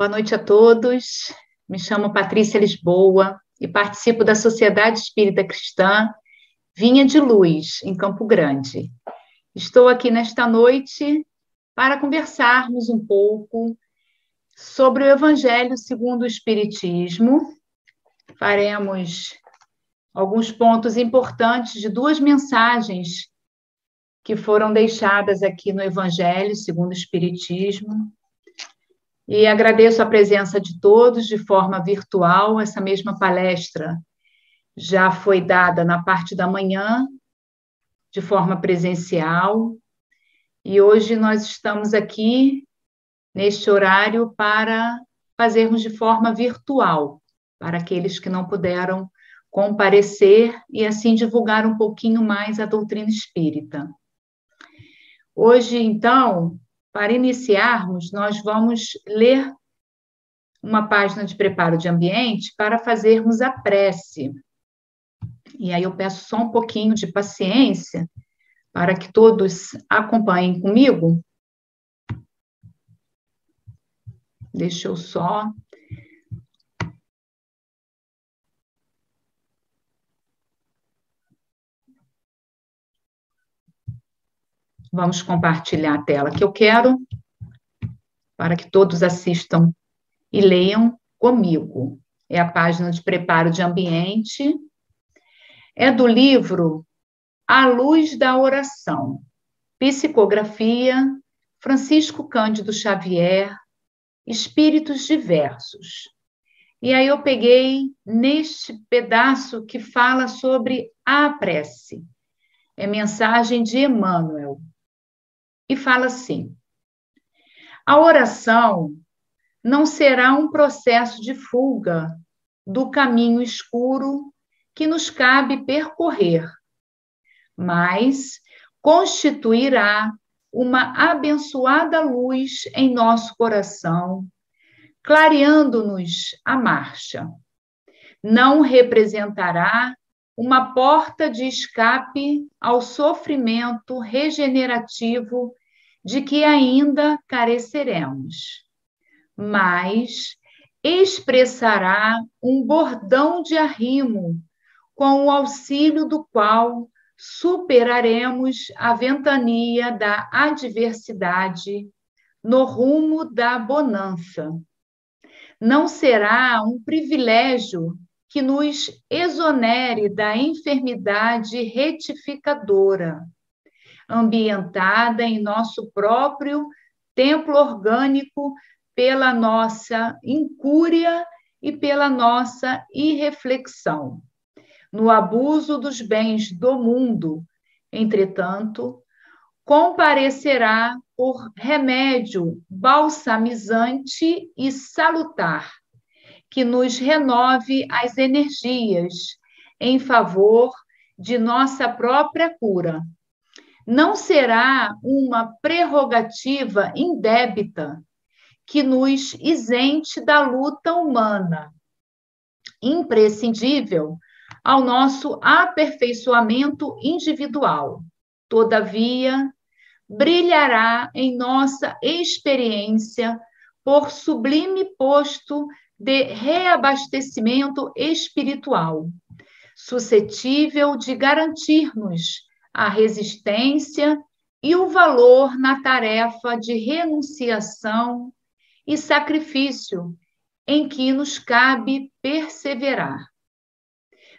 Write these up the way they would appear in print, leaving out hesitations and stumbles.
Boa noite a todos. Me chamo Patrícia Lisboa e participo da Sociedade Espírita Cristã Vinha de Luz, em Campo Grande. Estou aqui nesta noite para conversarmos um pouco sobre o Evangelho segundo o Espiritismo. Faremos alguns pontos importantes de duas mensagens que foram deixadas aqui no Evangelho segundo o Espiritismo. E agradeço a presença de todos de forma virtual. Essa mesma palestra já foi dada na parte da manhã, de forma presencial, e hoje nós estamos aqui, neste horário, para fazermos de forma virtual, para aqueles que não puderam comparecer e assim divulgar um pouquinho mais a doutrina espírita. Hoje, então, para iniciarmos, nós vamos ler uma página de preparo de ambiente para fazermos a prece. E aí eu peço só um pouquinho de paciência para que todos acompanhem comigo. Deixa eu só... Vamos compartilhar a tela que eu quero, para que todos assistam e leiam comigo. É a página de preparo de ambiente. É do livro A Luz da Oração. Psicografia, Francisco Cândido Xavier, Espíritos Diversos. E aí eu peguei neste pedaço que fala sobre a prece. É mensagem de Emmanuel. E fala assim: a oração não será um processo de fuga do caminho escuro que nos cabe percorrer, mas constituirá uma abençoada luz em nosso coração, clareando-nos a marcha. Não representará uma porta de escape ao sofrimento regenerativo de que ainda careceremos, mas expressará um bordão de arrimo, com o auxílio do qual superaremos a ventania da adversidade no rumo da bonança. Não será um privilégio que nos exonere da enfermidade retificadora, ambientada em nosso próprio templo orgânico pela nossa incúria e pela nossa irreflexão, no abuso dos bens do mundo. Entretanto, comparecerá por remédio balsamizante e salutar, que nos renove as energias em favor de nossa própria cura. Não será uma prerrogativa indébita que nos isente da luta humana, imprescindível ao nosso aperfeiçoamento individual. Todavia, brilhará em nossa experiência por sublime posto de reabastecimento espiritual, suscetível de garantir-nos a resistência e o valor na tarefa de renunciação e sacrifício em que nos cabe perseverar.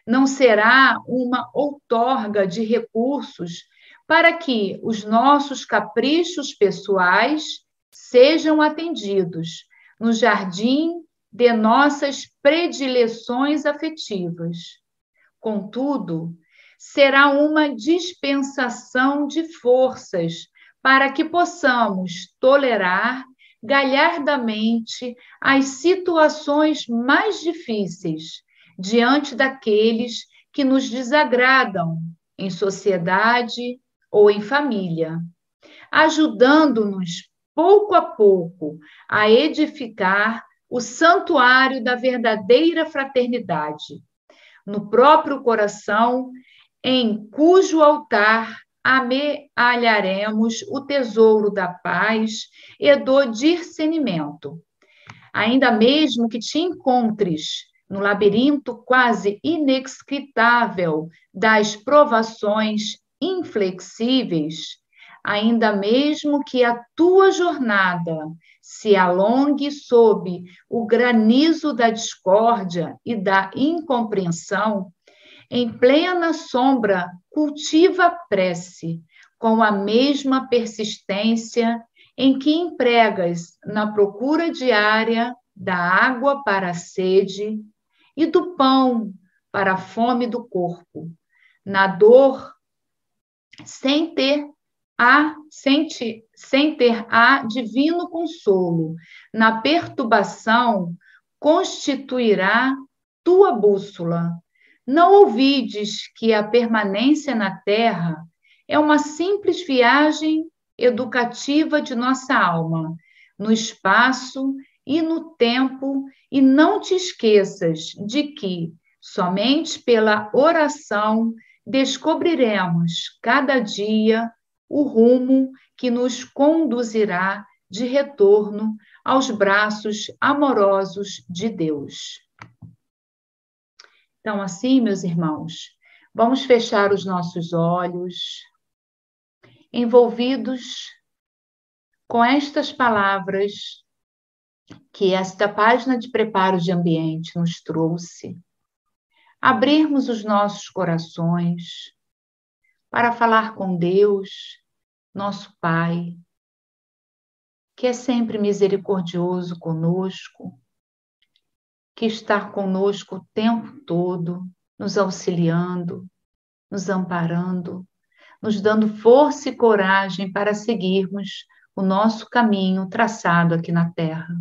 Não será uma outorga de recursos para que os nossos caprichos pessoais sejam atendidos no jardim de nossas predileções afetivas. Contudo, será uma dispensação de forças para que possamos tolerar galhardamente as situações mais difíceis diante daqueles que nos desagradam em sociedade ou em família, ajudando-nos pouco a pouco a edificar o santuário da verdadeira fraternidade, no próprio coração, em cujo altar amealharemos o tesouro da paz e do discernimento, ainda mesmo que te encontres no labirinto quase inextricável das provações inflexíveis, ainda mesmo que a tua jornada se alongue sob o granizo da discórdia e da incompreensão, em plena sombra cultiva a prece, com a mesma persistência em que empregas na procura diária da água para a sede e do pão para a fome do corpo, na dor, sem ter divino consolo, na perturbação, constituirá tua bússola. Não ouvides que a permanência na terra é uma simples viagem educativa de nossa alma, no espaço e no tempo, e não te esqueças de que, somente pela oração, descobriremos cada dia o rumo que nos conduzirá de retorno aos braços amorosos de Deus. Então, assim, meus irmãos, vamos fechar os nossos olhos, envolvidos com estas palavras que esta página de preparo de ambiente nos trouxe, abrirmos os nossos corações para falar com Deus, nosso Pai, que é sempre misericordioso conosco, que está conosco o tempo todo, nos auxiliando, nos amparando, nos dando força e coragem para seguirmos o nosso caminho traçado aqui na Terra.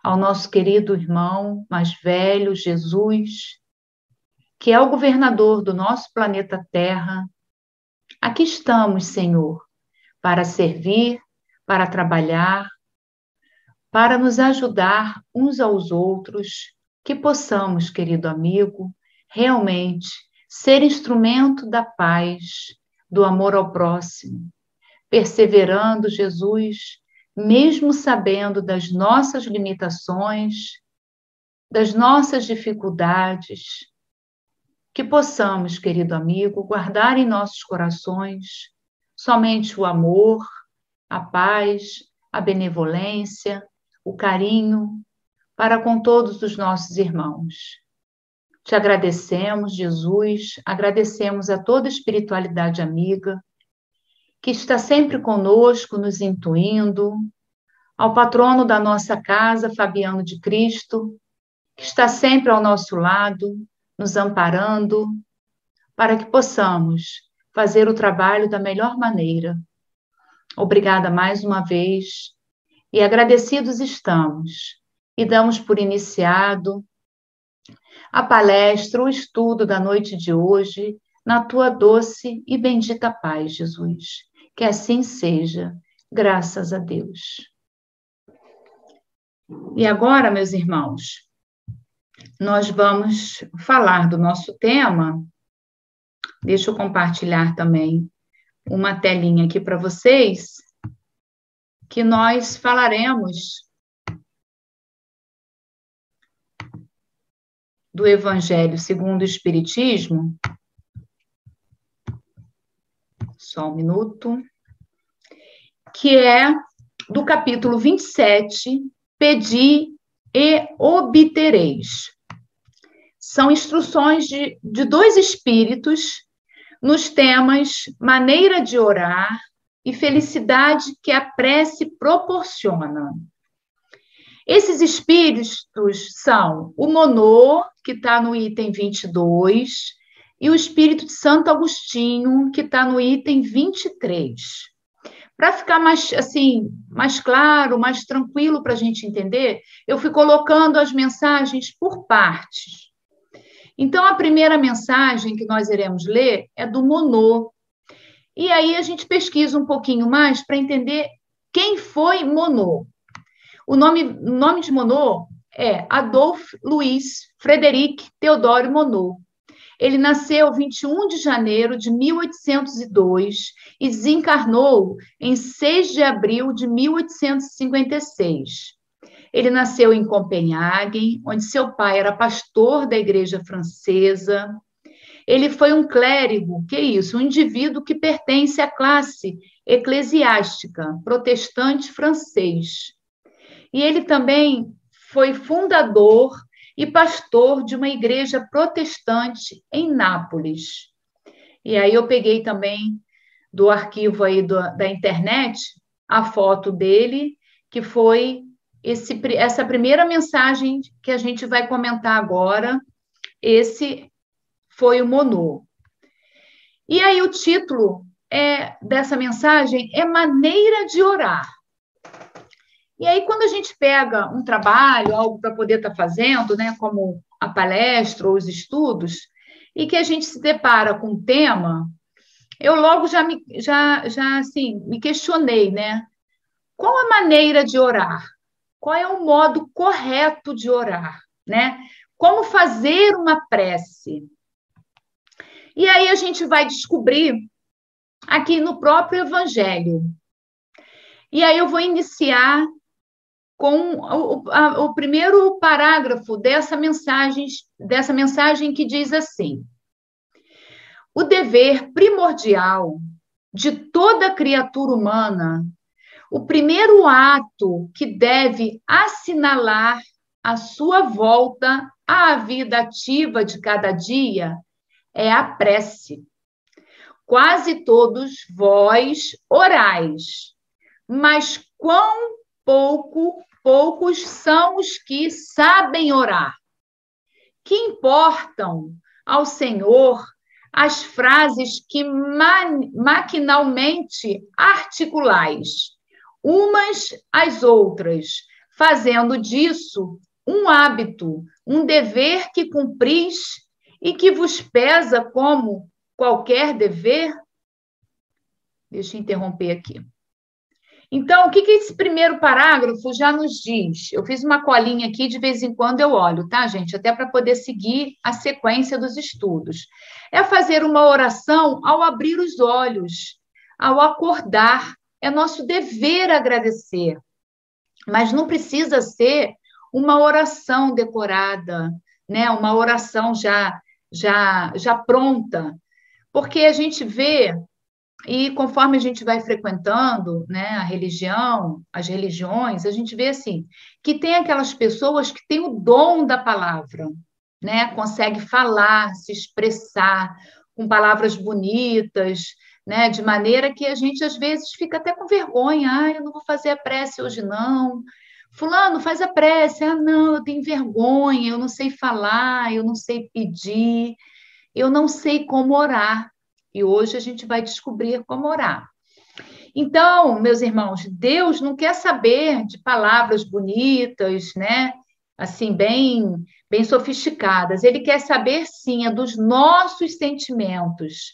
Ao nosso querido irmão mais velho, Jesus, que é o governador do nosso planeta Terra, aqui estamos, Senhor, para servir, para trabalhar, para nos ajudar uns aos outros, que possamos, querido amigo, realmente ser instrumento da paz, do amor ao próximo, perseverando, Jesus, mesmo sabendo das nossas limitações, das nossas dificuldades, que possamos, querido amigo, guardar em nossos corações somente o amor, a paz, a benevolência, o carinho para com todos os nossos irmãos. Te agradecemos, Jesus, agradecemos a toda a espiritualidade amiga que está sempre conosco, nos intuindo, ao patrono da nossa casa, Fabiano de Cristo, que está sempre ao nosso lado, nos amparando, para que possamos fazer o trabalho da melhor maneira. Obrigada mais uma vez, e agradecidos estamos, e damos por iniciado a palestra, o estudo da noite de hoje, na tua doce e bendita paz, Jesus. Que assim seja, graças a Deus. E agora, meus irmãos, nós vamos falar do nosso tema. Deixa eu compartilhar também uma telinha aqui para vocês, que nós falaremos do Evangelho segundo o Espiritismo. Só um minuto. Que é do capítulo 27, Pedi e obtereis. São instruções de dois espíritos nos temas maneira de orar e felicidade que a prece proporciona. Esses espíritos são o Monô, que está no item 22, e o espírito de Santo Agostinho, que está no item 23. Para ficar mais, assim, mais claro, mais tranquilo para a gente entender, eu fui colocando as mensagens por partes. Então, a primeira mensagem que nós iremos ler é do Monô. E aí a gente pesquisa um pouquinho mais para entender quem foi Monô. O nome de Monô é Adolphe Louis Frederic Theodore Monod. Ele nasceu 21 de janeiro de 1802 e desencarnou em 6 de abril de 1856. Ele nasceu em Copenhague, onde seu pai era pastor da igreja francesa. Ele foi um clérigo, que é isso? Um indivíduo que pertence à classe eclesiástica protestante francês. E ele também foi fundador e pastor de uma igreja protestante em Nápoles. E aí eu peguei também do arquivo aí da internet a foto dele, que foi essa primeira mensagem que a gente vai comentar agora. Esse foi o Monod. E aí o título dessa mensagem é Maneira de Orar. E aí, quando a gente pega um trabalho, algo para poder estar fazendo, né, como a palestra ou os estudos, e que a gente se depara com um tema, eu logo assim, me questionei, né? Qual a maneira de orar? Qual é o modo correto de orar, né? Como fazer uma prece? E aí a gente vai descobrir aqui no próprio Evangelho. E aí eu vou iniciar com o primeiro parágrafo dessa mensagem que diz assim: o dever primordial de toda criatura humana, o primeiro ato que deve assinalar a sua volta à vida ativa de cada dia é a prece. Quase todos vós orais, mas quão poucos são os que sabem orar. Que importam ao Senhor as frases que maquinalmente articulais, umas às outras, fazendo disso um hábito, um dever que cumpris e que vos pesa como qualquer dever? Deixa eu interromper aqui. Então, o que esse primeiro parágrafo já nos diz? Eu fiz uma colinha aqui, de vez em quando eu olho, tá, gente? Até para poder seguir a sequência dos estudos. É fazer uma oração ao abrir os olhos, ao acordar. É nosso dever agradecer. Mas não precisa ser uma oração decorada, né? Uma oração já pronta. Porque a gente vê. E conforme a gente vai frequentando, né, a religião, as religiões, a gente vê assim, que tem aquelas pessoas que têm o dom da palavra, né, consegue falar, se expressar com palavras bonitas, né, de maneira que a gente às vezes fica até com vergonha, eu não vou fazer a prece hoje não. Fulano, faz a prece. Não, eu tenho vergonha, eu não sei falar, eu não sei pedir, eu não sei como orar. E hoje a gente vai descobrir como orar. Então, meus irmãos, Deus não quer saber de palavras bonitas, né? Assim, bem sofisticadas. Ele quer saber, sim, dos nossos sentimentos.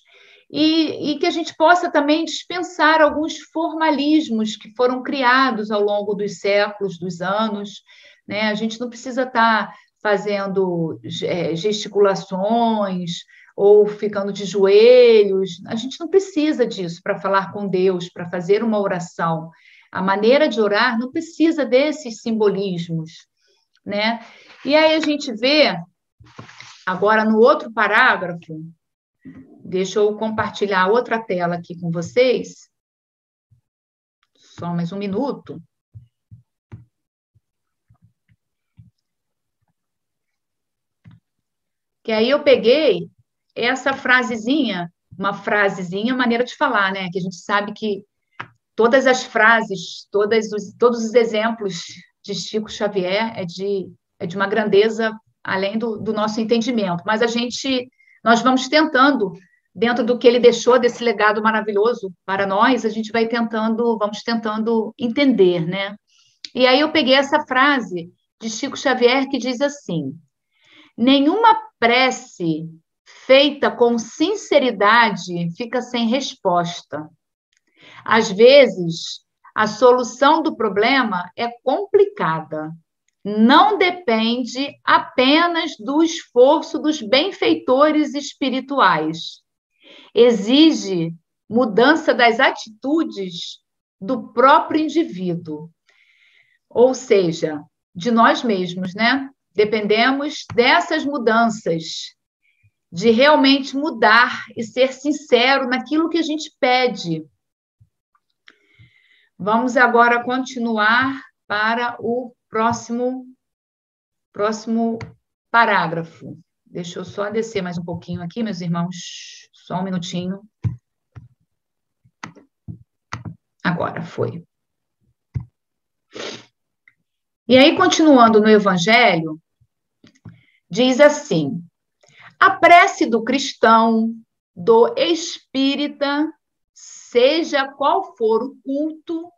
E que a gente possa também dispensar alguns formalismos que foram criados ao longo dos séculos, dos anos, né? A gente não precisa estar fazendo gesticulações, ou ficando de joelhos. A gente não precisa disso para falar com Deus, para fazer uma oração. A maneira de orar não precisa desses simbolismos, né? E aí a gente vê, agora no outro parágrafo, deixa eu compartilhar outra tela aqui com vocês. Só mais um minuto. Que aí eu peguei essa frasezinha, maneira de falar, né? Que a gente sabe que todas as frases, todos os exemplos de Chico Xavier é de uma grandeza além do nosso entendimento. Mas nós vamos tentando, dentro do que ele deixou desse legado maravilhoso para nós, vamos tentando entender, né? E aí eu peguei essa frase de Chico Xavier que diz assim: nenhuma prece feita com sinceridade fica sem resposta. Às vezes, a solução do problema é complicada. Não depende apenas do esforço dos benfeitores espirituais. Exige mudança das atitudes do próprio indivíduo. Ou seja, de nós mesmos, né? Dependemos dessas mudanças, de realmente mudar e ser sincero naquilo que a gente pede. Vamos agora continuar para o próximo parágrafo. Deixa eu só descer mais um pouquinho aqui, meus irmãos. Só um minutinho. Agora foi. E aí, continuando no Evangelho, diz assim: a prece do cristão, do espírita, seja qual for o culto,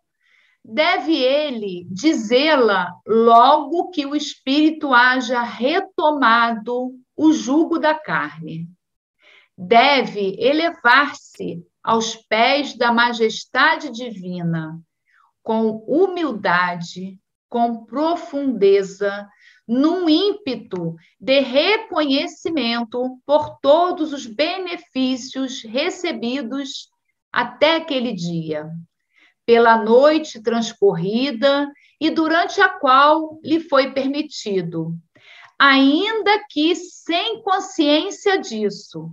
deve ele dizê-la logo que o espírito haja retomado o jugo da carne. Deve elevar-se aos pés da majestade divina, com humildade, com profundeza, num ímpeto de reconhecimento por todos os benefícios recebidos até aquele dia, pela noite transcorrida e durante a qual lhe foi permitido, ainda que sem consciência disso,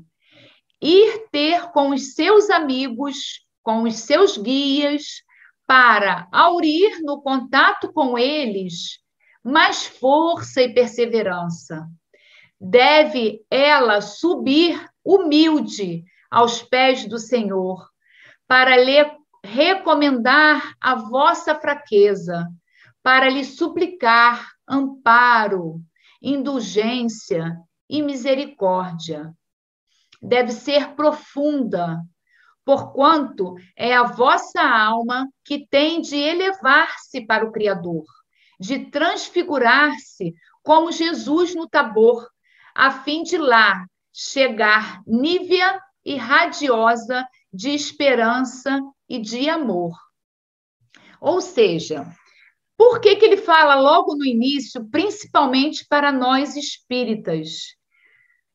ir ter com os seus amigos, com os seus guias, para aurir no contato com eles mais força e perseverança. Deve ela subir humilde aos pés do Senhor, para lhe recomendar a vossa fraqueza, para lhe suplicar amparo, indulgência e misericórdia. Deve ser profunda, porquanto é a vossa alma que tem de elevar-se para o Criador, de transfigurar-se como Jesus no Tabor, a fim de lá chegar nívea e radiosa de esperança e de amor. Ou seja, por que ele fala logo no início, principalmente para nós espíritas?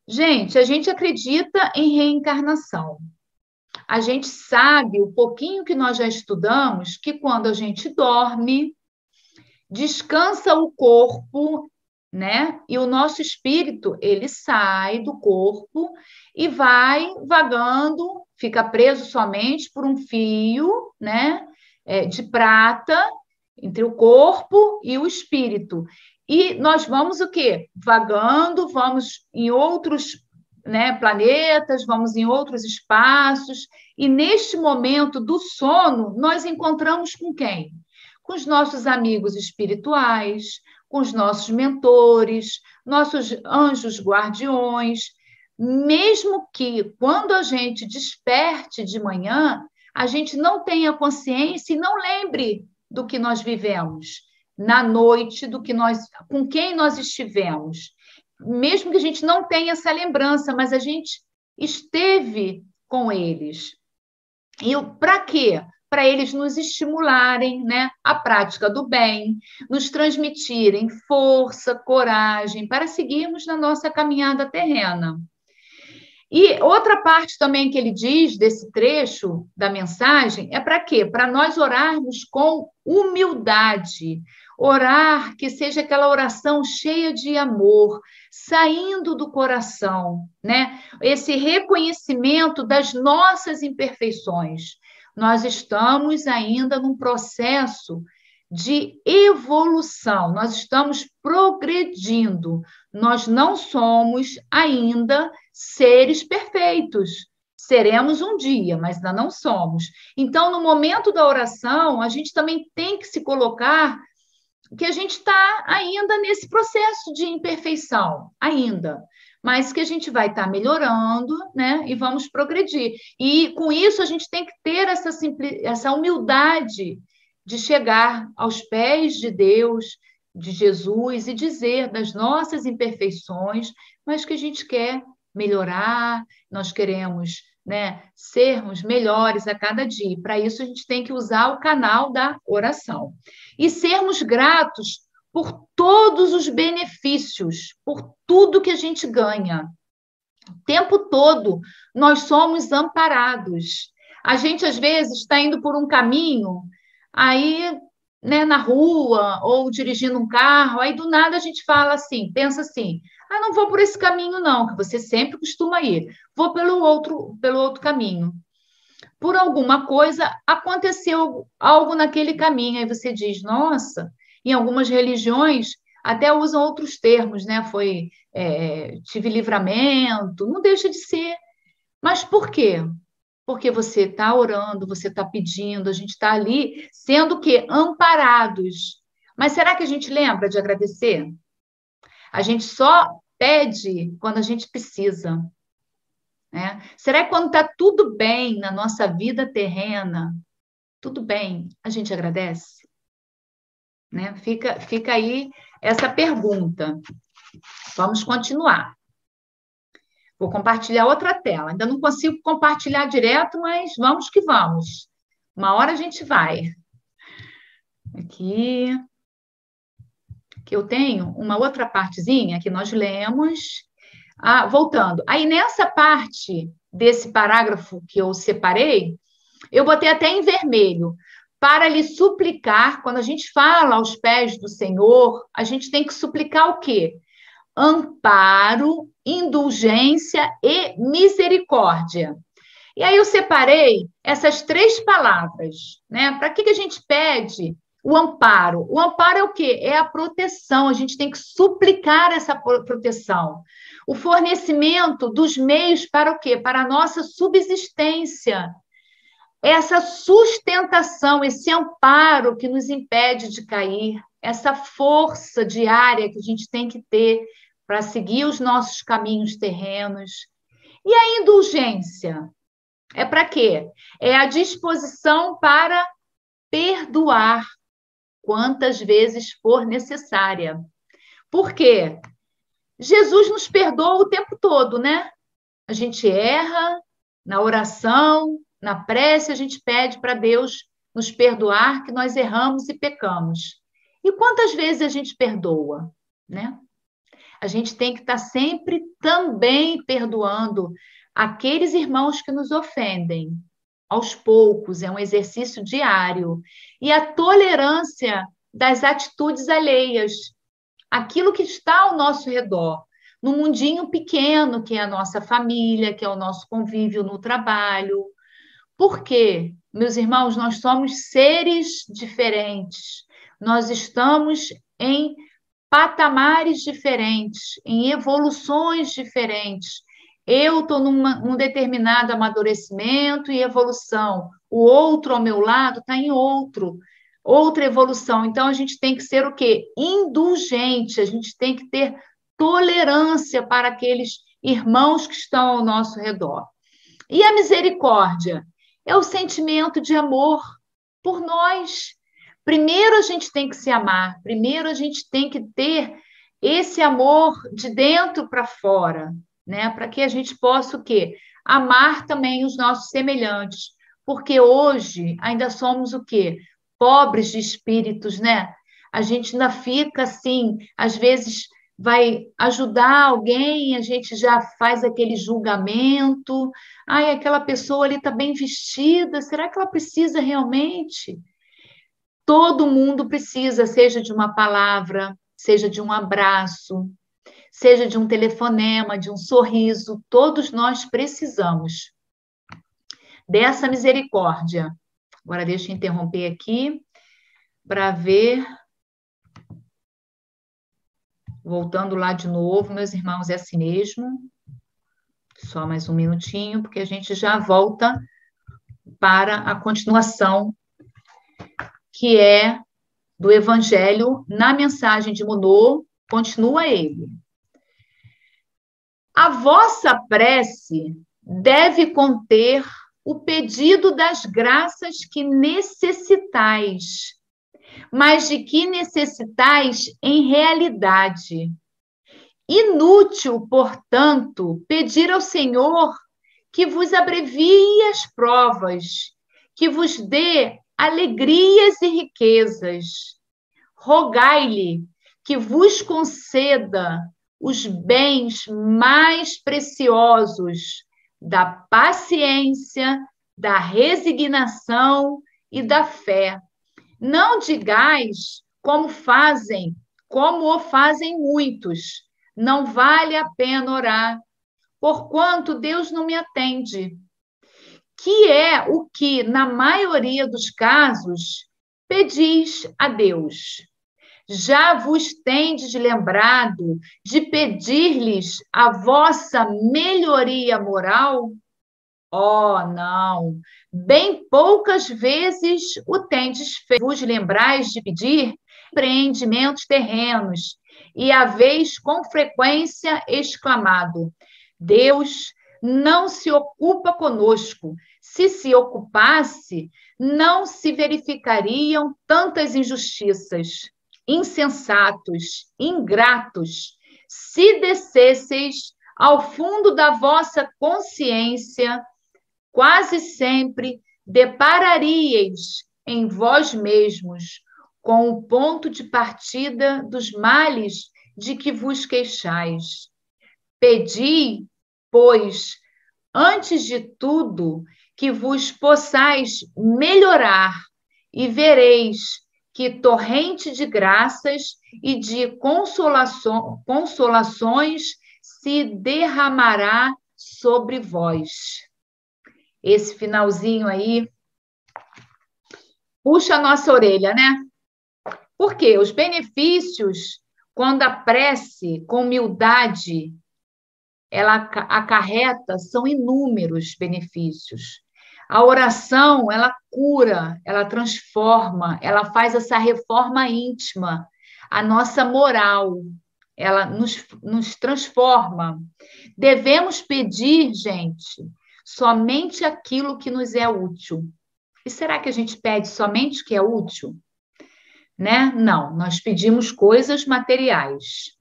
Gente, a gente acredita em reencarnação. A gente sabe, o pouquinho que nós já estudamos, que quando a gente dorme, descansa o corpo, né? E o nosso espírito, ele sai do corpo e vai vagando, fica preso somente por um fio, né? De prata entre o corpo e o espírito. E nós vamos o quê? Vagando, vamos em outros, né, planetas, vamos em outros espaços, e neste momento do sono, nós encontramos com quem? Com os nossos amigos espirituais, com os nossos mentores, nossos anjos guardiões, mesmo que quando a gente desperte de manhã, a gente não tenha consciência e não lembre do que nós vivemos na noite, do que com quem nós estivemos. Mesmo que a gente não tenha essa lembrança, mas a gente esteve com eles. E para quê? Para eles nos estimularem, né, a prática do bem, nos transmitirem força, coragem, para seguirmos na nossa caminhada terrena. E outra parte também que ele diz desse trecho da mensagem é para quê? Para nós orarmos com humildade, orar que seja aquela oração cheia de amor, saindo do coração, né? Esse reconhecimento das nossas imperfeições. Nós estamos ainda num processo de evolução, nós estamos progredindo, nós não somos ainda seres perfeitos. Seremos um dia, mas ainda não somos. Então, no momento da oração, a gente também tem que se colocar que a gente está ainda nesse processo de imperfeição, ainda, mas que a gente vai estar melhorando, né? E vamos progredir. E com isso a gente tem que ter essa humildade de chegar aos pés de Deus, de Jesus, e dizer das nossas imperfeições, mas que a gente quer melhorar, nós queremos, né, sermos melhores a cada dia. Para isso, a gente tem que usar o canal da oração. E sermos gratos por todos os benefícios, por tudo que a gente ganha. O tempo todo, nós somos amparados. A gente, às vezes, está indo por um caminho, aí né, na rua ou dirigindo um carro, aí do nada a gente fala assim, pensa assim, ah, não vou por esse caminho não, que você sempre costuma ir, vou pelo outro caminho. Por alguma coisa aconteceu algo naquele caminho, aí você diz, nossa, em algumas religiões até usam outros termos, né? Tive livramento, não deixa de ser. Mas por quê? Porque você está orando, você está pedindo, a gente está ali sendo o quê? Amparados. Mas será que a gente lembra de agradecer? A gente só pede quando a gente precisa, né? Será que quando está tudo bem na nossa vida terrena, tudo bem, a gente agradece? Né? Fica aí essa pergunta. Vamos continuar. Vou compartilhar outra tela. Ainda não consigo compartilhar direto, mas vamos que vamos. Uma hora a gente vai. Aqui, que eu tenho uma outra partezinha que nós lemos. Voltando. Aí, nessa parte desse parágrafo que eu separei, eu botei até em vermelho. Para lhe suplicar, quando a gente fala aos pés do Senhor, a gente tem que suplicar o quê? Amparo, indulgência e misericórdia. E aí eu separei essas três palavras, né? Para que a gente pede o amparo? O amparo é o quê? É a proteção, a gente tem que suplicar essa proteção. O fornecimento dos meios para o quê? Para a nossa subsistência. Essa sustentação, esse amparo que nos impede de cair, essa força diária que a gente tem que ter para seguir os nossos caminhos terrenos. E a indulgência? É para quê? É a disposição para perdoar quantas vezes for necessária. Por quê? Jesus nos perdoa o tempo todo, né? A gente erra na oração, na prece, a gente pede para Deus nos perdoar que nós erramos e pecamos. E quantas vezes a gente perdoa, né? A gente tem que estar sempre também perdoando aqueles irmãos que nos ofendem. Aos poucos, é um exercício diário. E a tolerância das atitudes alheias, aquilo que está ao nosso redor, no mundinho pequeno que é a nossa família, que é o nosso convívio no trabalho. Por quê? Meus irmãos, nós somos seres diferentes. Nós estamos em patamares diferentes, em evoluções diferentes. Eu estou num determinado amadurecimento e evolução. O outro ao meu lado está em outra evolução. Então, a gente tem que ser o quê? Indulgente, a gente tem que ter tolerância para aqueles irmãos que estão ao nosso redor. E a misericórdia? É o sentimento de amor por nós. Primeiro a gente tem que se amar, primeiro a gente tem que ter esse amor de dentro para fora, né? Para que a gente possa o quê? Amar também os nossos semelhantes, porque hoje ainda somos o quê? Pobres de espíritos, né? A gente ainda fica assim, às vezes vai ajudar alguém, a gente já faz aquele julgamento. Ai, aquela pessoa ali está bem vestida, será que ela precisa realmente? Todo mundo precisa, seja de uma palavra, seja de um abraço, seja de um telefonema, de um sorriso, todos nós precisamos dessa misericórdia. Agora deixa eu interromper aqui para ver. Voltando lá de novo, meus irmãos, é assim mesmo. Só mais um minutinho, porque a gente já volta para a continuação, que é do Evangelho na mensagem de Monod, continua ele. A vossa prece deve conter o pedido das graças que necessitais, mas de que necessitais em realidade. Inútil, portanto, pedir ao Senhor que vos abrevie as provas, que vos dê alegrias e riquezas. Rogai-lhe que vos conceda os bens mais preciosos da paciência, da resignação e da fé, Não digais como o fazem muitos. Não vale a pena orar, porquanto Deus não me atende. Que é o que, na maioria dos casos, pedis a Deus. Já vos tendes lembrado de pedir-lhes a vossa melhoria moral? Oh, não! Bem poucas vezes o tendes feito. Vos lembrais de pedir empreendimentos terrenos e haveis com frequência exclamado: Deus não se ocupa conosco. Se ocupasse, não se verificariam tantas injustiças. Insensatos, ingratos, se descesseis ao fundo da vossa consciência, quase sempre depararíeis em vós mesmos com o ponto de partida dos males de que vos queixais. Pedi, pois, antes de tudo, que vos possais melhorar, e vereis que torrente de graças e de consolações se derramará sobre vós. Esse finalzinho aí puxa a nossa orelha, né? Porque os benefícios, quando a prece com humildade ela acarreta, são inúmeros benefícios. A oração, ela cura, ela transforma, ela faz essa reforma íntima. A nossa moral, ela nos transforma. Devemos pedir, gente, somente aquilo que nos é útil. E será que a gente pede somente o que é útil? Né? Não, nós pedimos coisas materiais.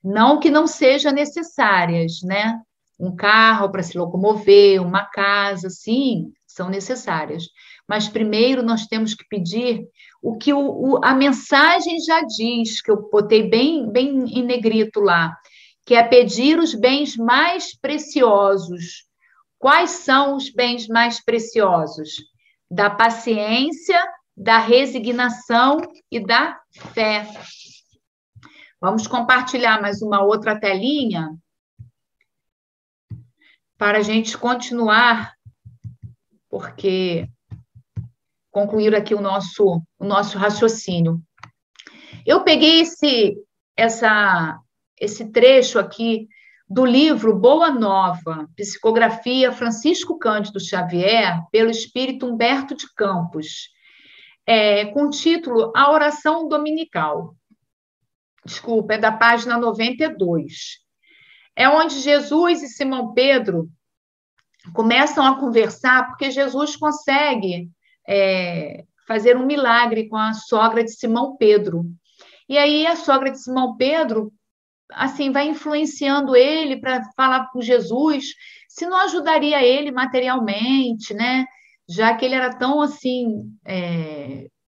Não que não sejam necessárias, né? Um carro para se locomover, uma casa, sim, são necessárias. Mas primeiro nós temos que pedir o que a mensagem já diz, que eu botei bem em negrito lá, que é pedir os bens mais preciosos. Quais são os bens mais preciosos? Da paciência, da resignação e da fé. Vamos compartilhar mais uma outra telinha para a gente continuar, porque concluir aqui o nosso raciocínio. Eu peguei esse trecho aqui do livro Boa Nova, Psicografia Francisco Cândido Xavier, pelo espírito Humberto de Campos, com o título A Oração Dominical. Desculpa, é da página 92. É onde Jesus e Simão Pedro começam a conversar, porque Jesus consegue fazer um milagre com a sogra de Simão Pedro. E aí a sogra de Simão Pedro, assim, vai influenciando ele para falar com Jesus, se não ajudaria ele materialmente, né? Já que ele era tão, assim,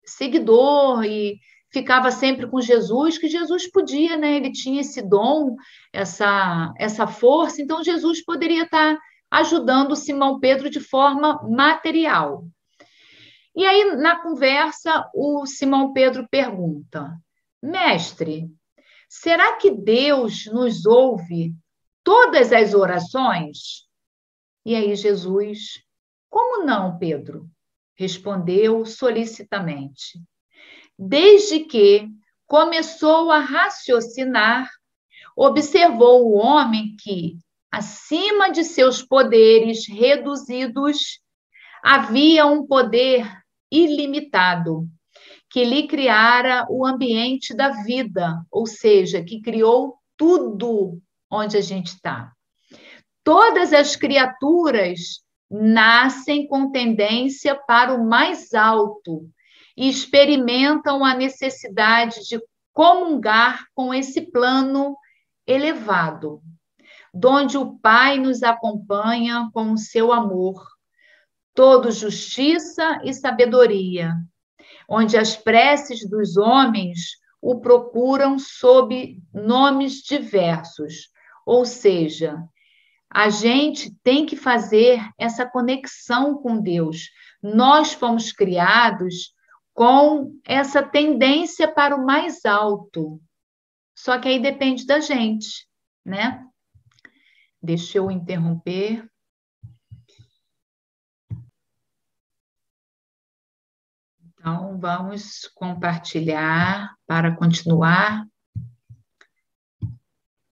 seguidor e ficava sempre com Jesus, que Jesus podia, né? Ele tinha esse dom, essa força, então Jesus poderia estar ajudando Simão Pedro de forma material. E aí, na conversa, o Simão Pedro pergunta: Mestre, será que Deus nos ouve todas as orações? E aí Jesus: Como não, Pedro? Respondeu solicitamente. Desde que começou a raciocinar, observou o homem que, acima de seus poderes reduzidos, havia um poder ilimitado, que lhe criara o ambiente da vida, ou seja, que criou tudo onde a gente está. Todas as criaturas nascem com tendência para o mais alto e experimentam a necessidade de comungar com esse plano elevado, donde o Pai nos acompanha com o seu amor, todo justiça e sabedoria, onde as preces dos homens o procuram sob nomes diversos, ou seja, a gente tem que fazer essa conexão com Deus. Nós fomos criados com essa tendência para o mais alto. Só que aí depende da gente, né? Deixa eu interromper. Então, vamos compartilhar para continuar.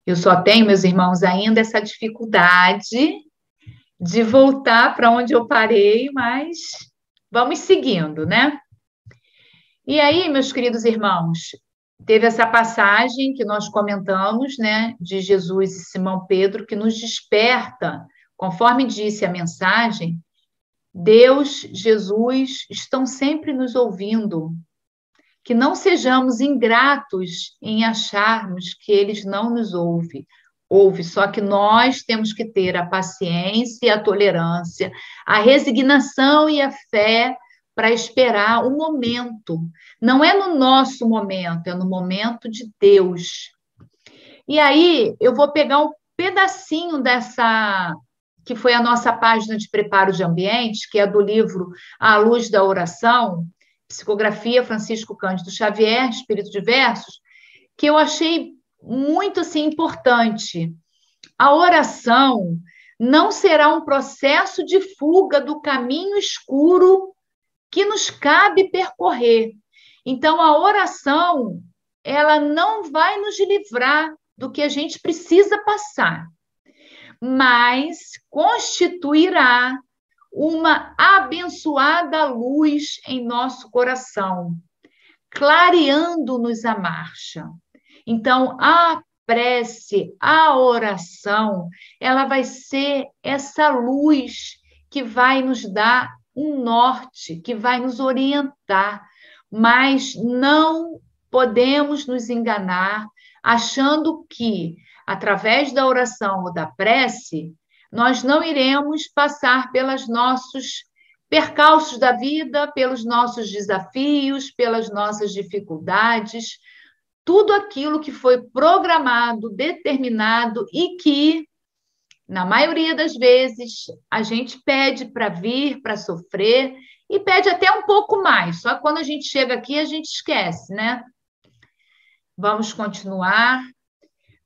Eu só tenho, meus irmãos, ainda essa dificuldade de voltar para onde eu parei, mas vamos seguindo, né? E aí, meus queridos irmãos, teve essa passagem que nós comentamos, né, de Jesus e Simão Pedro, que nos desperta, conforme disse a mensagem, Deus, Jesus estão sempre nos ouvindo, que não sejamos ingratos em acharmos que eles não nos ouvem. Ouve, só que nós temos que ter a paciência e a tolerância, a resignação e a fé para esperar o momento. Não é no nosso momento, é no momento de Deus. E aí, eu vou pegar um pedacinho dessa, que foi a nossa página de preparo de ambiente, que é do livro À Luz da Oração, Psicografia Francisco Cândido Xavier, Espírito de Versos, que eu achei muito assim, importante. A oração não será um processo de fuga do caminho escuro que nos cabe percorrer. Então, a oração, ela não vai nos livrar do que a gente precisa passar, mas constituirá uma abençoada luz em nosso coração, clareando-nos a marcha. Então, a prece, a oração, ela vai ser essa luz que vai nos dar um norte, que vai nos orientar, mas não podemos nos enganar achando que, através da oração ou da prece, nós não iremos passar pelos nossos percalços da vida, pelos nossos desafios, pelas nossas dificuldades, tudo aquilo que foi programado, determinado e que, na maioria das vezes, a gente pede para vir, para sofrer, e pede até um pouco mais, só que quando a gente chega aqui, a gente esquece, né? Vamos continuar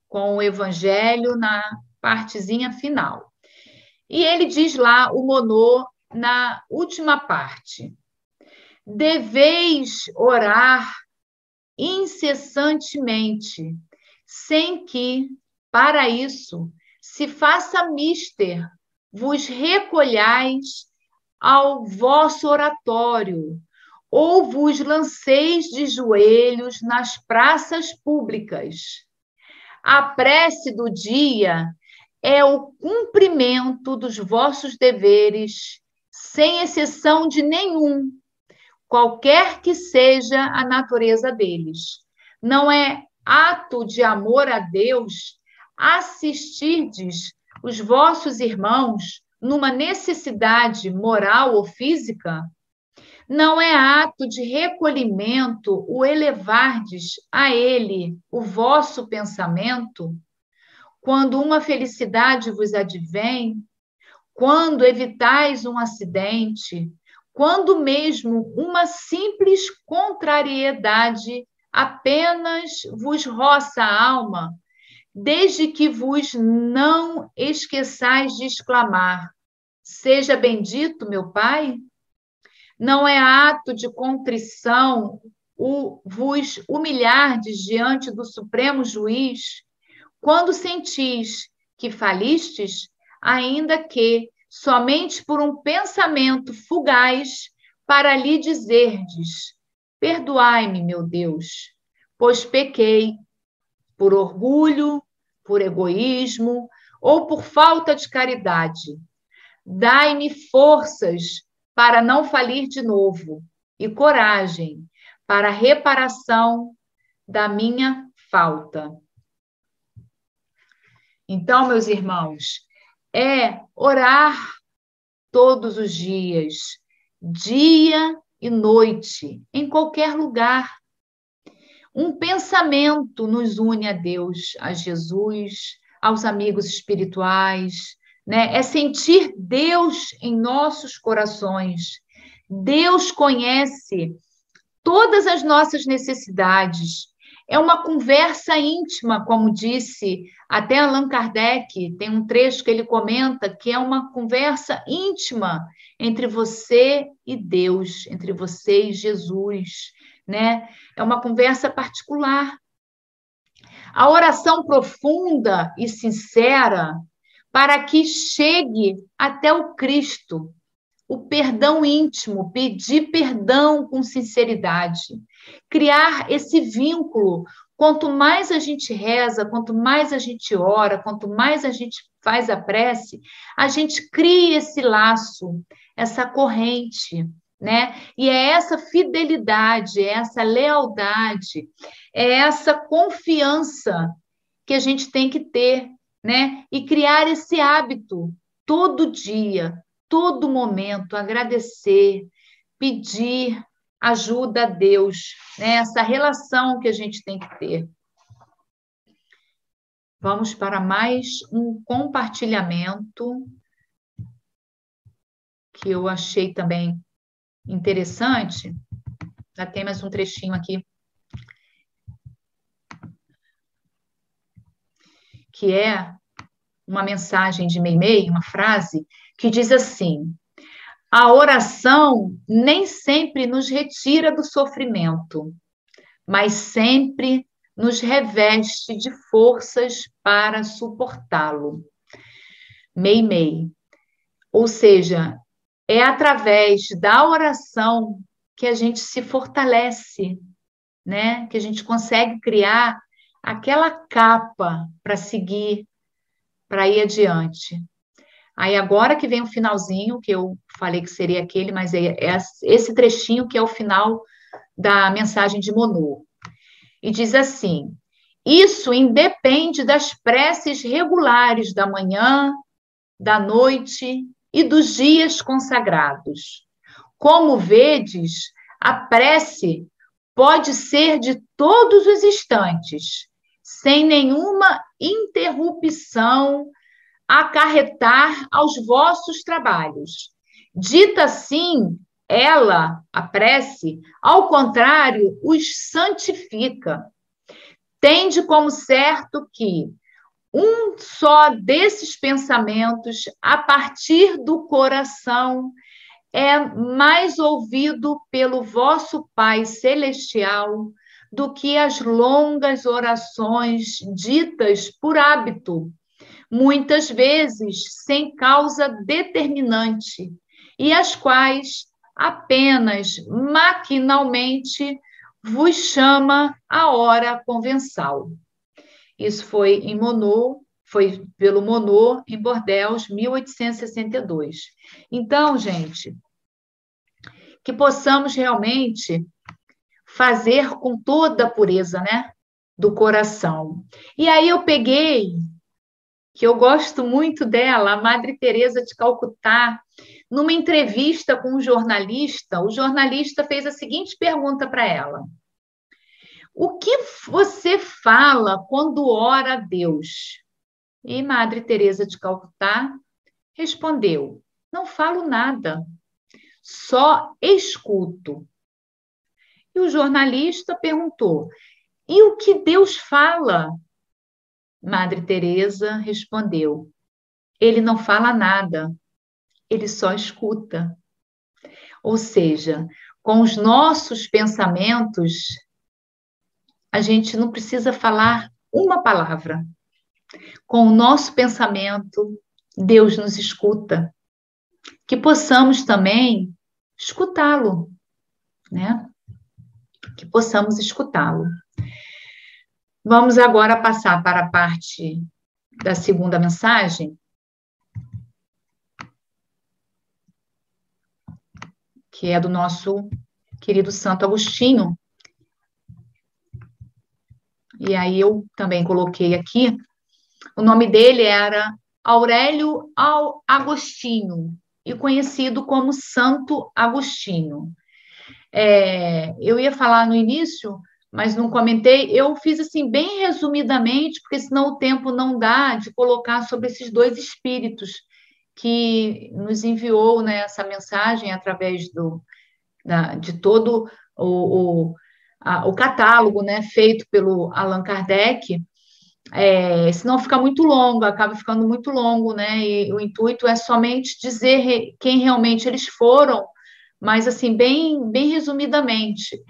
com o Evangelho na partezinha final. E ele diz lá, o Monod, na última parte, deveis orar incessantemente, sem que, para isso, se faça mister, vos recolhais ao vosso oratório, ou vos lanceis de joelhos nas praças públicas. A prece do dia é o cumprimento dos vossos deveres, sem exceção de nenhum, qualquer que seja a natureza deles. Não é ato de amor a Deus assistirdes os vossos irmãos numa necessidade moral ou física? Não é ato de recolhimento o elevardes a ele o vosso pensamento? Quando uma felicidade vos advém, quando evitais um acidente, quando mesmo uma simples contrariedade apenas vos roça a alma, desde que vos não esqueçais de exclamar: seja bendito, meu Pai? Não é ato de contrição o vos humilhardes diante do Supremo Juiz, quando sentis que falistes, ainda que somente por um pensamento fugaz, para lhe dizerdes: perdoai-me, meu Deus, pois pequei por orgulho, por egoísmo ou por falta de caridade. Dai-me forças para não falir de novo e coragem para a reparação da minha falta. Então, meus irmãos, é orar todos os dias, dia e noite, em qualquer lugar. Um pensamento nos une a Deus, a Jesus, aos amigos espirituais, né? É sentir Deus em nossos corações. Deus conhece todas as nossas necessidades. É uma conversa íntima, como disse até Allan Kardec, tem um trecho que ele comenta que é uma conversa íntima entre você e Deus, entre você e Jesus, né? É uma conversa particular. A oração profunda e sincera para que chegue até o Cristo, o perdão íntimo, pedir perdão com sinceridade, criar esse vínculo. Quanto mais a gente reza, quanto mais a gente ora, quanto mais a gente faz a prece, a gente cria esse laço, essa corrente, né? E é essa fidelidade, é essa lealdade, é essa confiança que a gente tem que ter, né? E criar esse hábito todo dia, todo momento, agradecer, pedir ajuda a Deus, né? Essa relação que a gente tem que ter. Vamos para mais um compartilhamento que eu achei também interessante. Já tem mais um trechinho aqui. Que é uma mensagem de Meimei, uma frase, que diz assim: a oração nem sempre nos retira do sofrimento, mas sempre nos reveste de forças para suportá-lo. Meimei. Ou seja, é através da oração que a gente se fortalece, né? Que a gente consegue criar aquela capa para seguir, para ir adiante. Aí agora que vem o finalzinho, que eu falei que seria aquele, mas é esse trechinho que é o final da mensagem de Monod. E diz assim: isso independe das preces regulares da manhã, da noite e dos dias consagrados. Como vedes, a prece pode ser de todos os instantes, sem nenhuma interrupção, acarretar aos vossos trabalhos. Dita assim, ela, a prece, ao contrário, os santifica. Tende como certo que um só desses pensamentos, a partir do coração, é mais ouvido pelo vosso Pai Celestial do que as longas orações ditas por hábito, muitas vezes sem causa determinante, e as quais apenas maquinalmente vos chama a hora convençal. Isso foi em Monod, foi pelo Monod, em Bordeaux, 1862. Então, gente, que possamos realmente fazer com toda a pureza, né, do coração. E aí eu peguei, que eu gosto muito dela, a Madre Teresa de Calcutá, numa entrevista com um jornalista, o jornalista fez a seguinte pergunta para ela: o que você fala quando ora a Deus? E Madre Teresa de Calcutá respondeu: não falo nada, só escuto. E o jornalista perguntou: e o que Deus fala? Madre Teresa respondeu: ele não fala nada, ele só escuta. Ou seja, com os nossos pensamentos, a gente não precisa falar uma palavra. Com o nosso pensamento, Deus nos escuta. Que possamos também escutá-lo, né? Que possamos escutá-lo. Vamos agora passar para a parte da segunda mensagem, que é do nosso querido Santo Agostinho. E aí eu também coloquei aqui, o nome dele era Aurélio Agostinho, e conhecido como Santo Agostinho. Eu ia falar no início, mas não comentei, eu fiz assim bem resumidamente, porque senão o tempo não dá de colocar sobre esses dois espíritos que nos enviou, né, essa mensagem através de todo o catálogo, né, feito pelo Allan Kardec, senão fica muito longo, acaba ficando muito longo, né? E o intuito é somente dizer quem realmente eles foram, mas assim, bem resumidamente.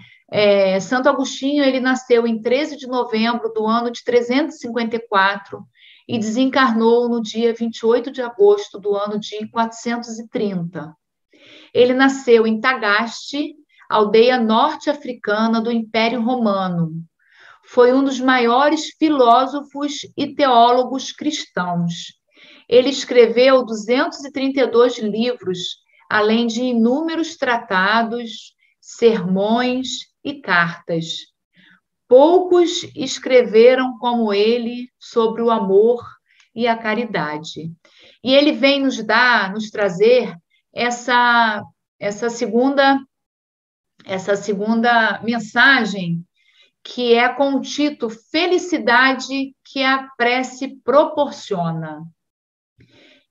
Santo Agostinho, ele nasceu em 13 de novembro do ano de 354 e desencarnou no dia 28 de agosto do ano de 430. Ele nasceu em Tagaste, aldeia norte-africana do Império Romano. Foi um dos maiores filósofos e teólogos cristãos. Ele escreveu 232 livros, além de inúmeros tratados, sermões e cartas. Poucos escreveram como ele sobre o amor e a caridade. E ele vem nos trazer essa segunda mensagem, que é com o título Felicidade que a prece proporciona.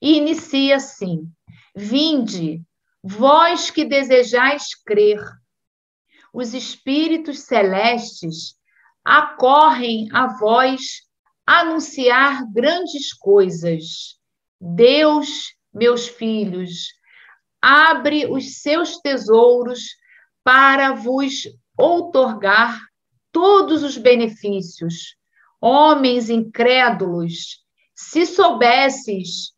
E inicia assim: Vinde, vós que desejais crer, os espíritos celestes acorrem a vós anunciar grandes coisas. Deus, meus filhos, abre os seus tesouros para vos outorgar todos os benefícios. Homens incrédulos, se soubesses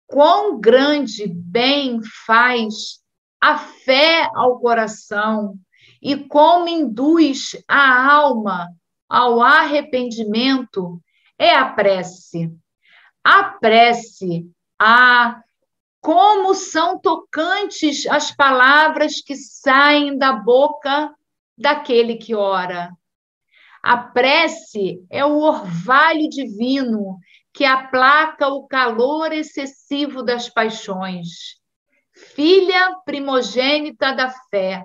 quão grande bem faz a fé ao coração e como induz a alma ao arrependimento, é a prece. A prece, como são tocantes as palavras que saem da boca daquele que ora. A prece é o orvalho divino que aplaca o calor excessivo das paixões. Filha primogênita da fé,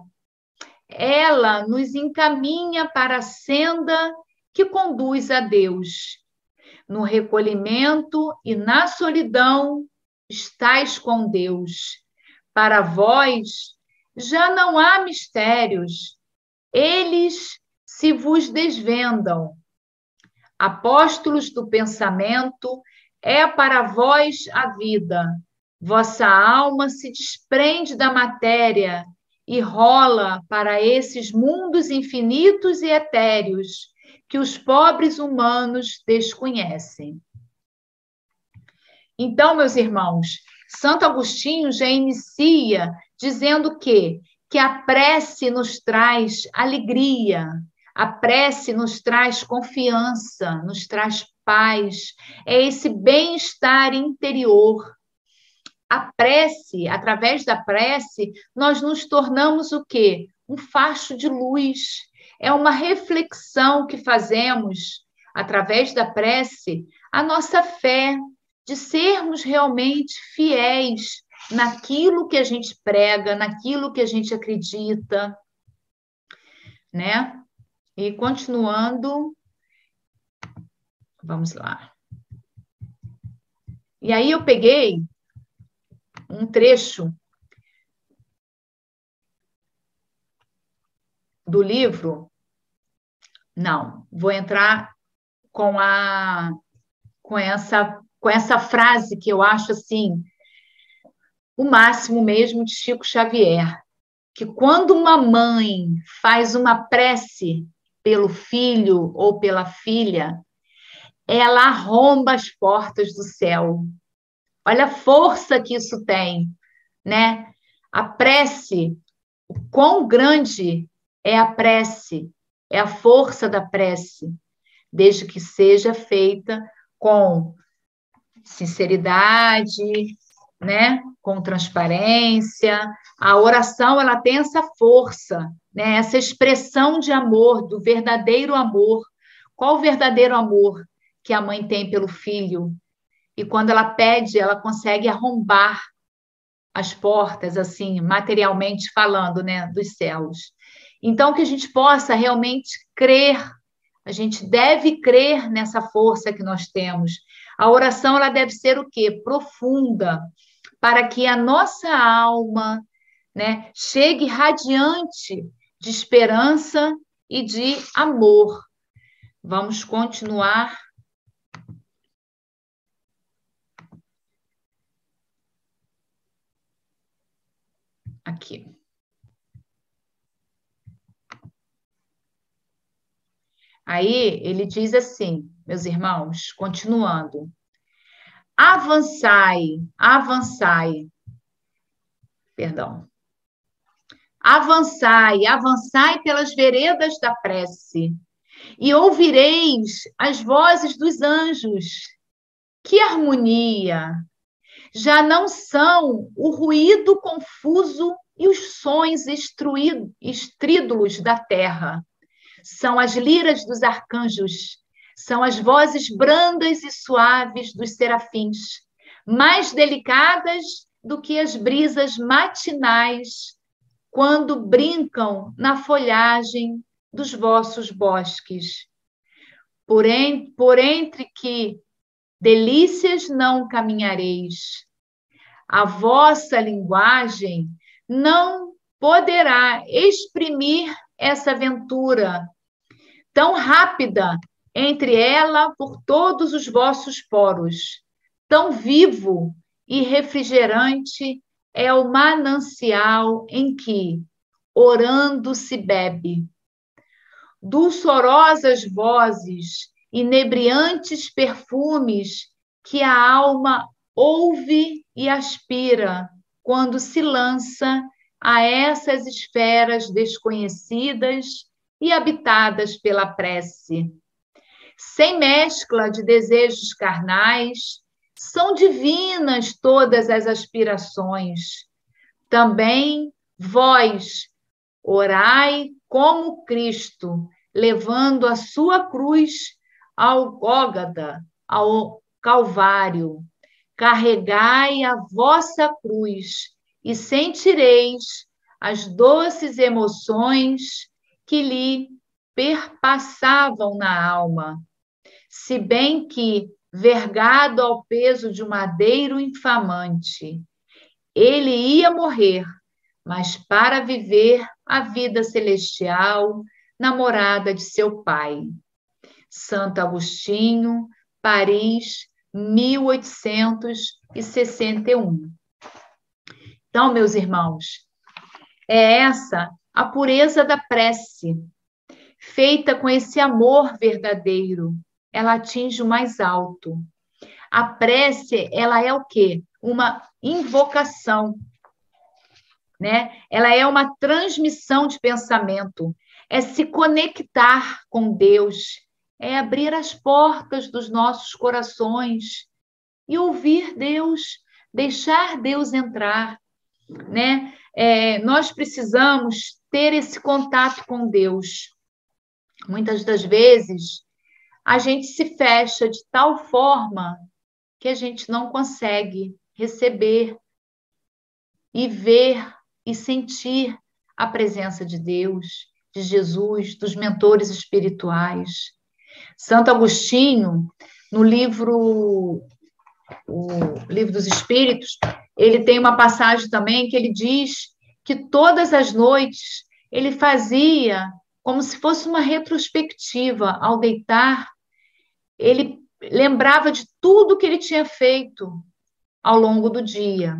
ela nos encaminha para a senda que conduz a Deus. No recolhimento e na solidão estais com Deus. Para vós já não há mistérios, eles se vos desvendam. Apóstolos do pensamento, é para vós a vida. Vossa alma se desprende da matéria e rola para esses mundos infinitos e etéreos que os pobres humanos desconhecem. Então, meus irmãos, Santo Agostinho já inicia dizendo que a prece nos traz alegria, a prece nos traz confiança, nos traz paz, é esse bem-estar interior. A prece, através da prece, nós nos tornamos o quê? Um facho de luz. É uma reflexão que fazemos, através da prece, a nossa fé, de sermos realmente fiéis naquilo que a gente prega, naquilo que a gente acredita, né? E continuando, vamos lá. E aí eu peguei um trecho do livro. Não, vou entrar com essa frase que eu acho assim o máximo mesmo de Chico Xavier, que quando uma mãe faz uma prece pelo filho ou pela filha, ela arromba as portas do céu. Olha a força que isso tem, né? A prece, o quão grande é a prece, é a força da prece, desde que seja feita com sinceridade, né? Com transparência. A oração, ela tem essa força, né? Essa expressão de amor, do verdadeiro amor. Qual o verdadeiro amor que a mãe tem pelo filho? E quando ela pede, ela consegue arrombar as portas, assim, materialmente falando, né, dos céus. Então, que a gente possa realmente crer, a gente deve crer nessa força que nós temos. A oração, ela deve ser o quê? Profunda, para que a nossa alma, né, chegue radiante de esperança e de amor. Vamos continuar. Aqui. Aí ele diz assim, meus irmãos, continuando: avançai, avançai, perdão. Avançai, avançai pelas veredas da prece, e ouvireis as vozes dos anjos. Que harmonia! Já não são o ruído confuso e os sons estrídulos da terra. São as liras dos arcanjos, são as vozes brandas e suaves dos serafins, mais delicadas do que as brisas matinais, quando brincam na folhagem dos vossos bosques. Por entre que delícias não caminhareis. A vossa linguagem não poderá exprimir essa aventura tão rápida entre ela por todos os vossos poros. Tão vivo e refrigerante é o manancial em que, orando, se bebe. Dulçorosas vozes, inebriantes perfumes que a alma ouve e aspira quando se lança a essas esferas desconhecidas e habitadas pela prece. Sem mescla de desejos carnais, são divinas todas as aspirações. Também vós orai como Cristo, levando a sua cruz ao Gólgota, ao Calvário. Carregai a vossa cruz e sentireis as doces emoções que lhe perpassavam na alma. Se bem que, vergado ao peso de um madeiro infamante, ele ia morrer, mas para viver a vida celestial na morada de seu Pai. Santo Agostinho, Paris, 1861. Então, meus irmãos, é essa a pureza da prece, feita com esse amor verdadeiro. Ela atinge o mais alto. A prece, ela é o quê? Uma invocação, né? Ela é uma transmissão de pensamento, é se conectar com Deus, é abrir as portas dos nossos corações e ouvir Deus, deixar Deus entrar, né? Nós precisamos ter esse contato com Deus. Muitas das vezes, a gente se fecha de tal forma que a gente não consegue receber e ver e sentir a presença de Deus, de Jesus, dos mentores espirituais. Santo Agostinho, no livro dos Espíritos, ele tem uma passagem também que ele diz que todas as noites ele fazia como se fosse uma retrospectiva. Ao deitar, ele lembrava de tudo que ele tinha feito ao longo do dia.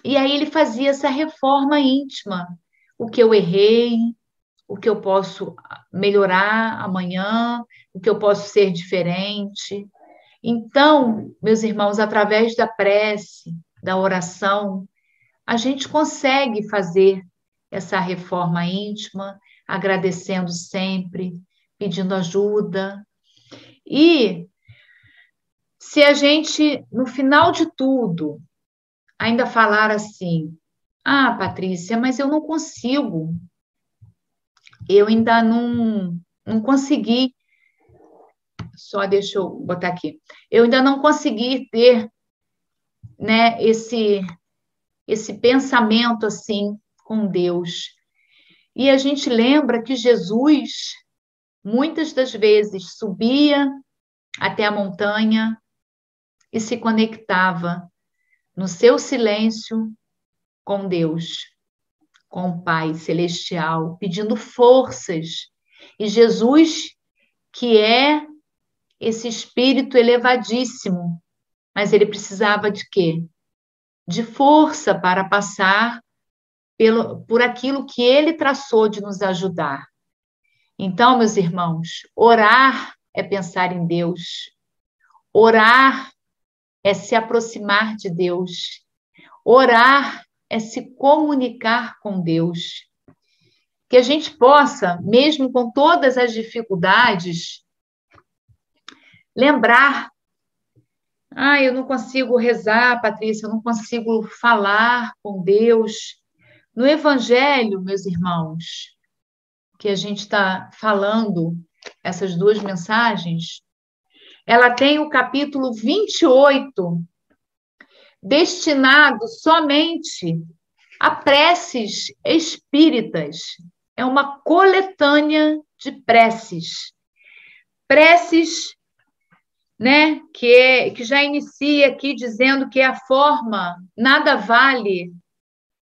E aí ele fazia essa reforma íntima. O que eu errei, o que eu posso melhorar amanhã, o que eu posso ser diferente. Então, meus irmãos, através da prece, da oração, a gente consegue fazer essa reforma íntima, agradecendo sempre, pedindo ajuda. E se a gente, no final de tudo, ainda falar assim: ah, Patrícia, mas eu não consigo, eu ainda não consegui, só deixa eu botar aqui, eu ainda não consegui ter, né, esse pensamento assim com Deus. E a gente lembra que Jesus, muitas das vezes, subia até a montanha e se conectava no seu silêncio com Deus, com o Pai Celestial, pedindo forças. E Jesus, que é esse espírito elevadíssimo, mas ele precisava de quê? De força para passar por aquilo que ele traçou de nos ajudar. Então, meus irmãos, orar é pensar em Deus. Orar é se aproximar de Deus. Orar é se comunicar com Deus. Que a gente possa, mesmo com todas as dificuldades, lembrar: eu não consigo rezar, Patrícia, eu não consigo falar com Deus. No Evangelho, meus irmãos, que a gente está falando, essas duas mensagens, ela tem o capítulo 28, destinado somente a preces espíritas. É uma coletânea de preces. Preces, né, que já inicia aqui dizendo que a forma nada vale,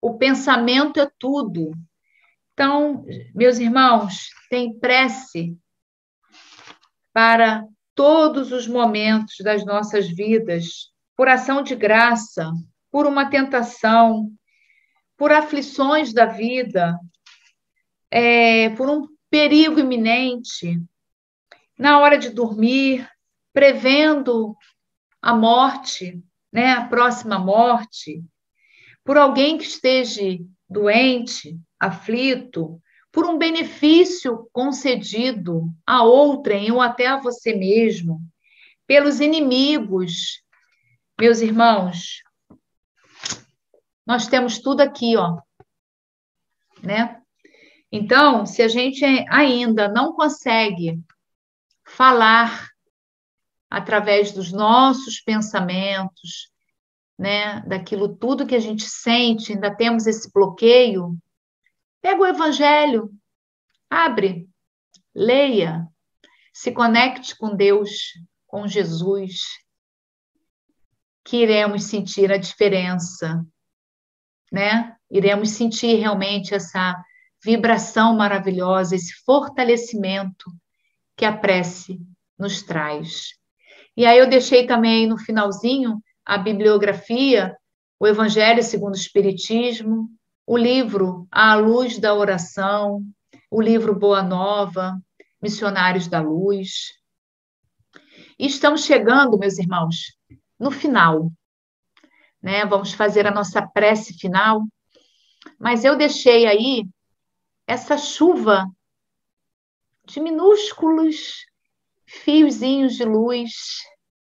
o pensamento é tudo. Então, meus irmãos, tem prece para todos os momentos das nossas vidas, por ação de graça, por uma tentação, por aflições da vida, por um perigo iminente, na hora de dormir, prevendo a morte, né, a próxima morte, por alguém que esteja doente, aflito, por um benefício concedido a outrem ou até a você mesmo, pelos inimigos. Meus irmãos, nós temos tudo aqui, ó, né? Então, se a gente ainda não consegue falar através dos nossos pensamentos, né, daquilo tudo que a gente sente, ainda temos esse bloqueio, pega o Evangelho, abre, leia, se conecte com Deus, com Jesus, que iremos sentir a diferença, né? Iremos sentir realmente essa vibração maravilhosa, esse fortalecimento que a prece nos traz. E aí eu deixei também no finalzinho a bibliografia, o Evangelho segundo o Espiritismo, o livro À Luz da Oração, o livro Boa Nova, Missionários da Luz. E estamos chegando, meus irmãos, no final, né? Vamos fazer a nossa prece final, mas eu deixei aí essa chuva de minúsculos fiozinhos de luz,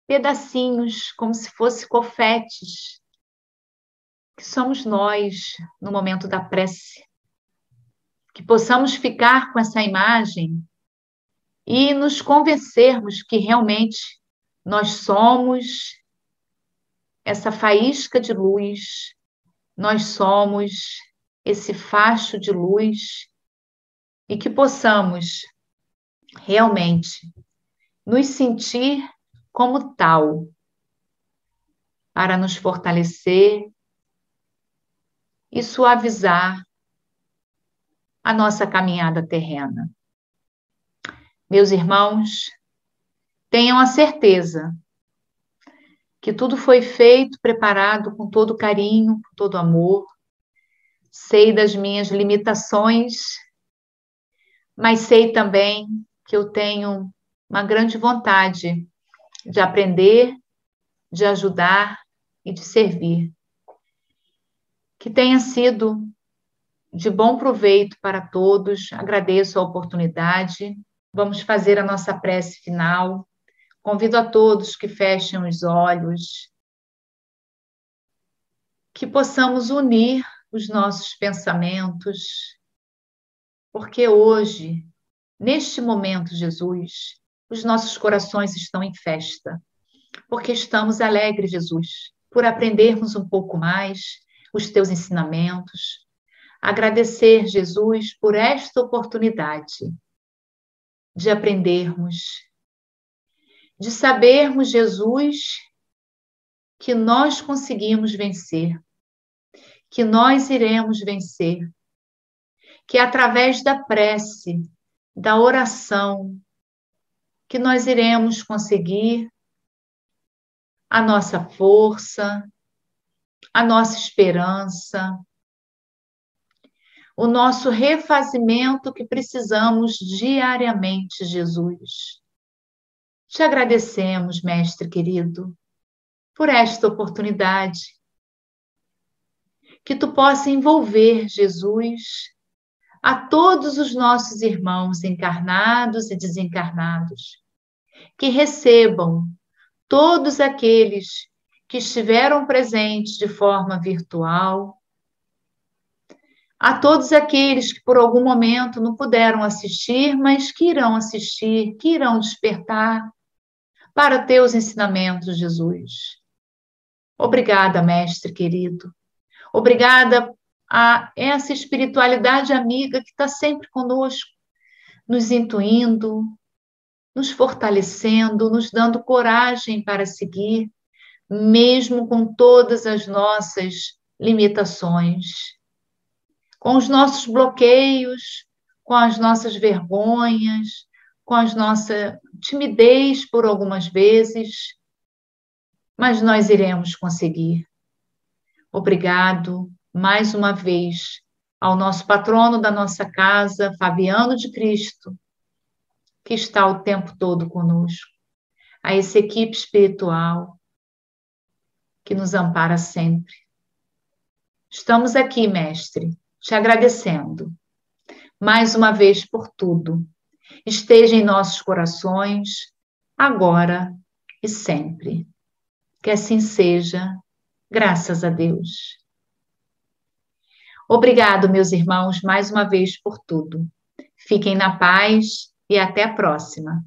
pedacinhos, como se fossem confetes, que somos nós no momento da prece. Que possamos ficar com essa imagem e nos convencermos que realmente nós somos essa faísca de luz, nós somos esse facho de luz e que possamos realmente nos sentir como tal, para nos fortalecer e suavizar a nossa caminhada terrena. Meus irmãos, tenham a certeza que tudo foi feito, preparado com todo carinho, com todo amor. Sei das minhas limitações, mas sei também que eu tenho uma grande vontade de aprender, de ajudar e de servir. Que tenha sido de bom proveito para todos. Agradeço a oportunidade. Vamos fazer a nossa prece final. Convido a todos que fechem os olhos, que possamos unir os nossos pensamentos, porque hoje, neste momento, Jesus, os nossos corações estão em festa, porque estamos alegres, Jesus, por aprendermos um pouco mais os teus ensinamentos. Agradecer, Jesus, por esta oportunidade de aprendermos, de sabermos, Jesus, que nós conseguimos vencer, que nós iremos vencer, que é através da prece, da oração, que nós iremos conseguir a nossa força, a nossa esperança, o nosso refazimento que precisamos diariamente, Jesus. Te agradecemos, Mestre querido, por esta oportunidade. Que tu possa envolver, Jesus, a todos os nossos irmãos encarnados e desencarnados, que recebam todos aqueles que estiveram presentes de forma virtual, a todos aqueles que por algum momento não puderam assistir, mas que irão assistir, que irão despertar para teus ensinamentos, Jesus. Obrigada, Mestre querido. Obrigada a essa espiritualidade amiga que está sempre conosco, nos intuindo, nos fortalecendo, nos dando coragem para seguir, mesmo com todas as nossas limitações, com os nossos bloqueios, com as nossas vergonhas, com a nossa timidez por algumas vezes, mas nós iremos conseguir. Obrigado, mais uma vez, ao nosso patrono da nossa casa, Fabiano de Cristo, que está o tempo todo conosco, a essa equipe espiritual que nos ampara sempre. Estamos aqui, Mestre, te agradecendo, mais uma vez por tudo. Esteja em nossos corações, agora e sempre. Que assim seja, graças a Deus. Obrigado, meus irmãos, mais uma vez por tudo. Fiquem na paz e até a próxima.